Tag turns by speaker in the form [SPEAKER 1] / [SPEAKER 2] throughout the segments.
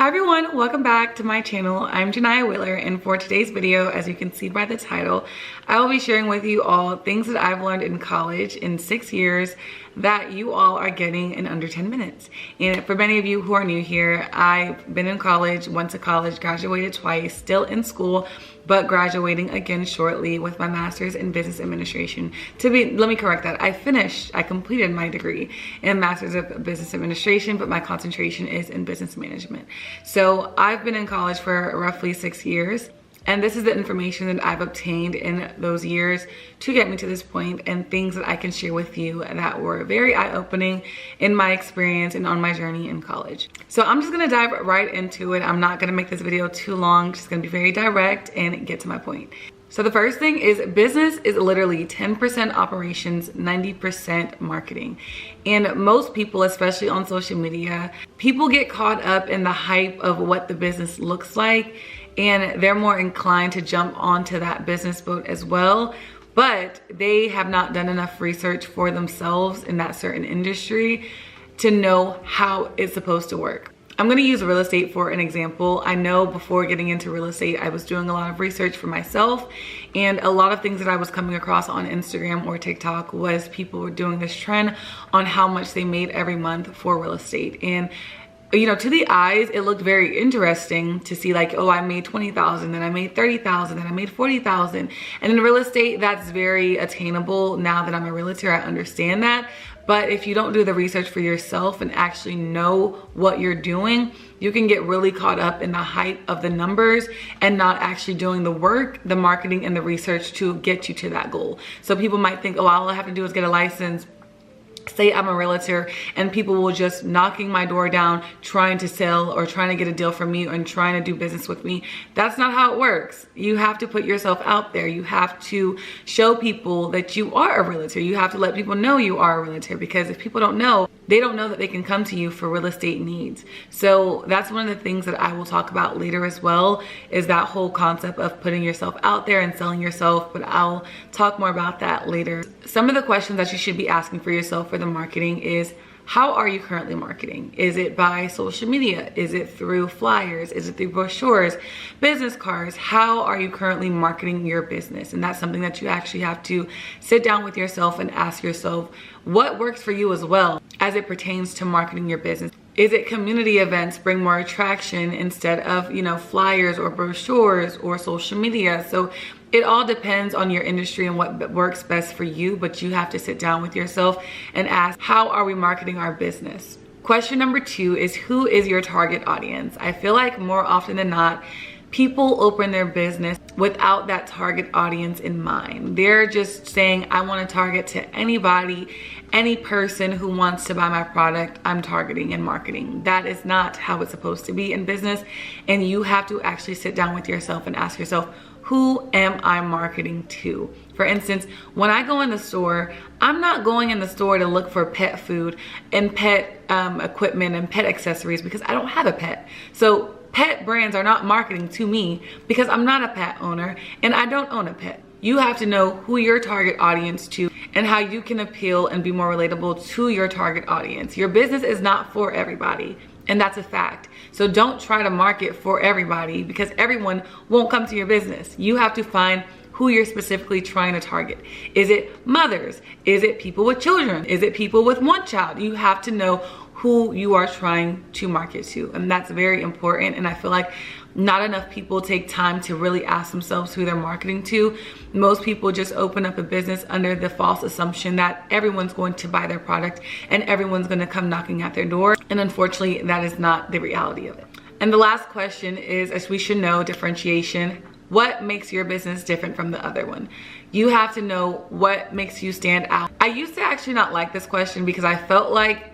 [SPEAKER 1] Hi everyone, welcome back to my channel. I'm Janiyah Wheeler, and for today's video, as you can see by the title, I will be sharing with you all things that I've learned in college in 6 years that you all are getting in under 10 minutes. And for many of you who are new here, I've been in college, went to college, graduated twice, still in school, but graduating again shortly with my master's in business administration. Let me correct that. I completed my degree in master's of business administration, but my concentration is in business management. So I've been in college for roughly 6 years. And this is the information that I've obtained in those years to get me to this point, and things that I can share with you that were very eye-opening in my experience and on my journey in college. So I'm just gonna dive right into it. I'm not gonna make this video too long, just gonna be very direct and get to my point. So the first thing is business is literally 10% operations, 90% marketing. And most people, especially on social media, people get caught up in the hype of what the business looks like, and they're more inclined to jump onto that business boat as well, but they have not done enough research for themselves in that certain industry to know how it's supposed to work. I'm gonna use real estate for an example. I know before getting into real estate, I was doing a lot of research for myself, and a lot of things that I was coming across on Instagram or TikTok was people were doing this trend on how much they made every month for real estate. And you know, to the eyes, it looked very interesting to see like, oh, I made 20,000, then I made 30,000, then I made 40,000. And in real estate, that's very attainable. Now that I'm a realtor, I understand that. But if you don't do the research for yourself and actually know what you're doing, you can get really caught up in the hype of the numbers and not actually doing the work, the marketing, and the research to get you to that goal. So people might think, oh, all I have to do is get a license, say I'm a realtor, and people will just knocking my door down trying to sell or trying to get a deal from me and trying to do business with me. That's not how it works. You have to put yourself out there. You have to show people that you are a realtor. You have to let people know you are a realtor, because if people don't know, they don't know that they can come to you for real estate needs. So that's one of the things that I will talk about later as well, is that whole concept of putting yourself out there and selling yourself, but I'll talk more about that later. Some of the questions that you should be asking for yourself for the marketing is, how are you currently marketing? Is it by social media? Is it through flyers? Is it through brochures, business cards? How are you currently marketing your business? And that's something that you actually have to sit down with yourself and ask yourself what works for you as well as it pertains to marketing your business. Is it community events bring more attraction instead of, you know, flyers or brochures or social media? So it all depends on your industry and what works best for you, but you have to sit down with yourself and ask, how are we marketing our business? Question number 2 is, who is your target audience? I feel like more often than not, people open their business without that target audience in mind. They're just saying, I want to target to anybody, any person who wants to buy my product, I'm targeting and marketing. That is not how it's supposed to be in business. And you have to actually sit down with yourself and ask yourself, who am I marketing to? For instance, when I go in the store, I'm not going in the store to look for pet food and pet equipment and pet accessories, because I don't have a pet. So pet brands are not marketing to me because I'm not a pet owner and I don't own a pet. You have to know who your target audience to and how you can appeal and be more relatable to your target audience. Your business is not for everybody, and that's a fact. So don't try to market for everybody, because everyone won't come to your business. You have to find who you're specifically trying to target. Is it mothers? Is it people with children? Is it people with one child? You have to know who you are trying to market to, and that's very important. And I feel like not enough people take time to really ask themselves who they're marketing to. Most people just open up a business under the false assumption that everyone's going to buy their product and everyone's going to come knocking at their door, and unfortunately that is not the reality of it. And the last question is, as we should know, differentiation. What makes your business different from the other one? You have to know what makes you stand out. I used to actually not like this question because I felt like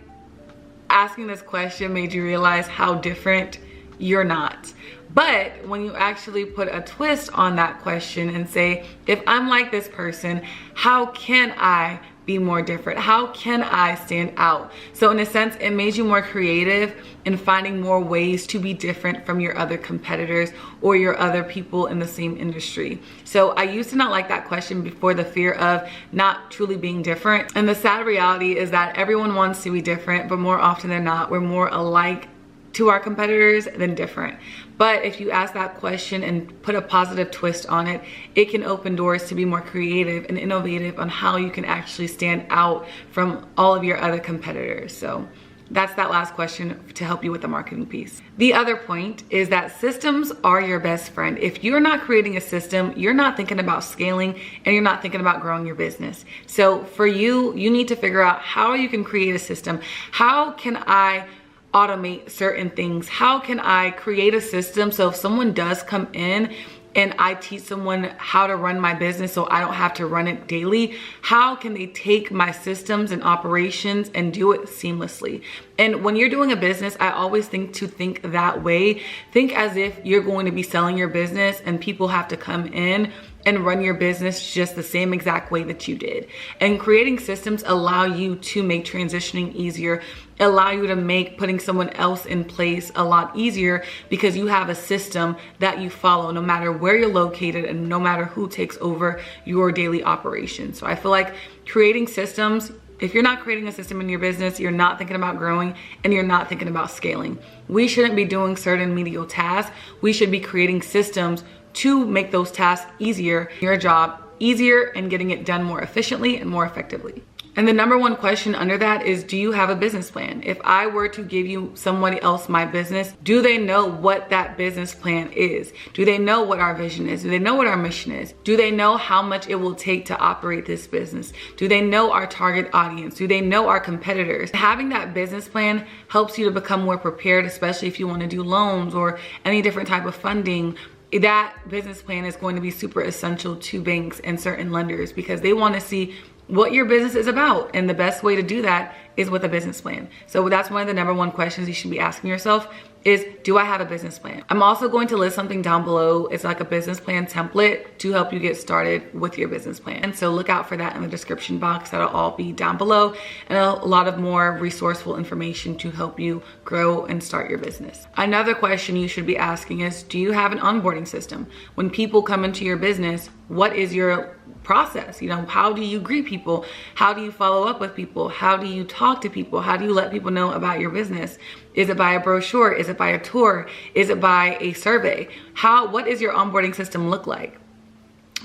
[SPEAKER 1] asking this question made you realize how different you're not. But when you actually put a twist on that question and say, if I'm like this person, how can I be more different? How can I stand out? So in a sense, it made you more creative in finding more ways to be different from your other competitors or your other people in the same industry. So I used to not like that question before the fear of not truly being different. And the sad reality is that everyone wants to be different, but more often than not, we're more alike to our competitors, then different. But if you ask that question and put a positive twist on it, it can open doors to be more creative and innovative on how you can actually stand out from all of your other competitors. So that's that last question to help you with the marketing piece. The other point is that systems are your best friend. If you're not creating a system, you're not thinking about scaling and you're not thinking about growing your business. So for you, you need to figure out how you can create a system. How can I automate certain things? How can I create a system so if someone does come in and I teach someone how to run my business so I don't have to run it daily, how can they take my systems and operations and do it seamlessly? And when you're doing a business, I always think that way. Think as if you're going to be selling your business and people have to come in and run your business just the same exact way that you did. And creating systems allow you to make transitioning easier, allow you to make putting someone else in place a lot easier because you have a system that you follow no matter where you're located and no matter who takes over your daily operations. So I feel like creating systems, if you're not creating a system in your business, you're not thinking about growing and you're not thinking about scaling. We shouldn't be doing certain menial tasks. We should be creating systems to make those tasks easier, your job easier, and getting it done more efficiently and more effectively. And the number one question under that is, do you have a business plan? If I were to give you somebody else my business, do they know what that business plan is? Do they know what our vision is? Do they know what our mission is? Do they know how much it will take to operate this business? Do they know our target audience? Do they know our competitors? Having that business plan helps you to become more prepared, especially if you want to do loans or any different type of funding. That business plan is going to be super essential to banks and certain lenders because they want to see what your business is about. And the best way to do that is with a business plan. So that's one of the number one questions you should be asking yourself is, do I have a business plan? I'm also going to list something down below. It's like a business plan template to help you get started with your business plan. So look out for that in the description box. That'll all be down below, and a lot of more resourceful information to help you grow and start your business. Another question you should be asking is, do you have an onboarding system? When people come into your business, what is your process? You know, how do you greet people? How do you follow up with people? How do you talk to people? How do you let people know about your business? Is it by a brochure? Is it by a tour? Is it by a survey? What does your onboarding system look like?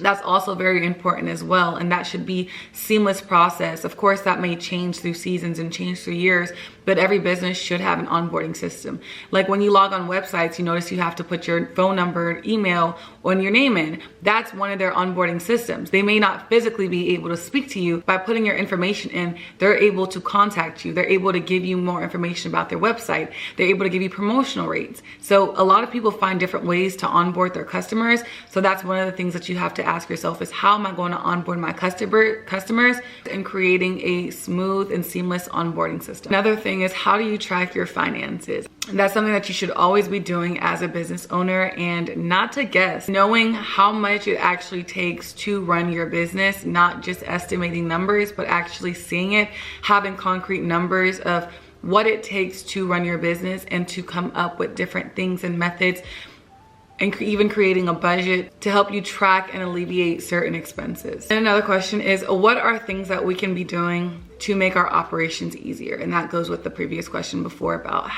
[SPEAKER 1] That's also very important as well, and that should be seamless process. Of course, that may change through seasons and change through years, but every business should have an onboarding system. Like when you log on websites, you notice you have to put your phone number, email, and your name in. That's one of their onboarding systems. They may not physically be able to speak to you. By putting your information in, they're able to contact you. They're able to give you more information about their website. They're able to give you promotional rates. So a lot of people find different ways to onboard their customers. So that's one of the things that you have to ask yourself is, how am I going to onboard my customers, and creating a smooth and seamless onboarding system. Another thing is, how do you track your finances? That's something that you should always be doing as a business owner, and not to guess, knowing how much it actually takes to run your business, not just estimating numbers, but actually seeing it, having concrete numbers of what it takes to run your business and to come up with different things and methods, and even creating a budget to help you track and alleviate certain expenses. And another question is, what are things that we can be doing to make our operations easier? And that goes with the previous question before about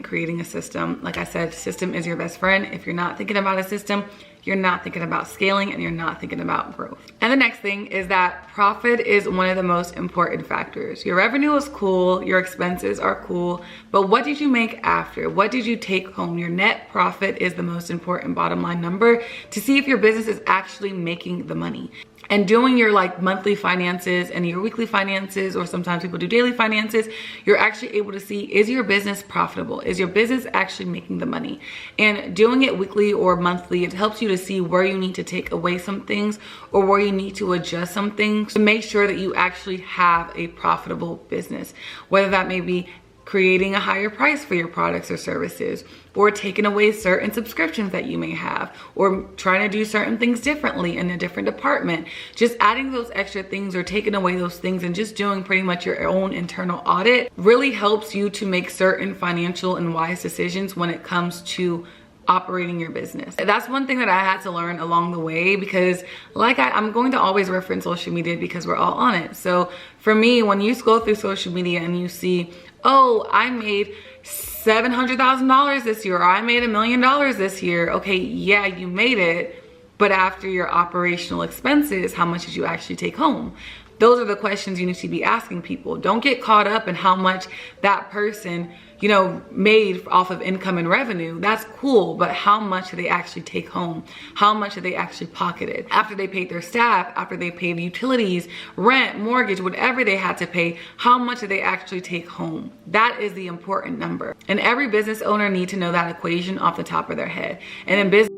[SPEAKER 1] creating a system. Like I said, system is your best friend. If you're not thinking about a system, you're not thinking about scaling and you're not thinking about growth. And the next thing is that profit is one of the most important factors. Your revenue is cool, your expenses are cool, but what did you make after? What did you take home? Your net profit is the most important bottom line number to see if your business is actually making the money. And doing your monthly finances and your weekly finances, or sometimes people do daily finances, you're actually able to see, is your business profitable? Is your business actually making the money? And doing it weekly or monthly, it helps you to see where you need to take away some things or where you need to adjust some things to make sure that you actually have a profitable business. Whether that may be creating a higher price for your products or services, or taking away certain subscriptions that you may have, or trying to do certain things differently in a different department. Just adding those extra things or taking away those things and just doing pretty much your own internal audit really helps you to make certain financial and wise decisions when it comes to operating your business. That's one thing that I had to learn along the way, because I'm going to always reference social media because we're all on it. So for me, when you go through social media and you see Oh, I made $700,000 this year, or I made $1 million this year. Okay, yeah, you made it, but after your operational expenses, how much did you actually take home? Those are the questions you need to be asking people. Don't get caught up in how much that person, you know, made off of income and revenue. That's cool, but how much did they actually take home? How much did they actually pocketed? After they paid their staff, after they paid utilities, rent, mortgage, whatever they had to pay, how much did they actually take home? That is the important number. And every business owner needs to know that equation off the top of their head. And in business,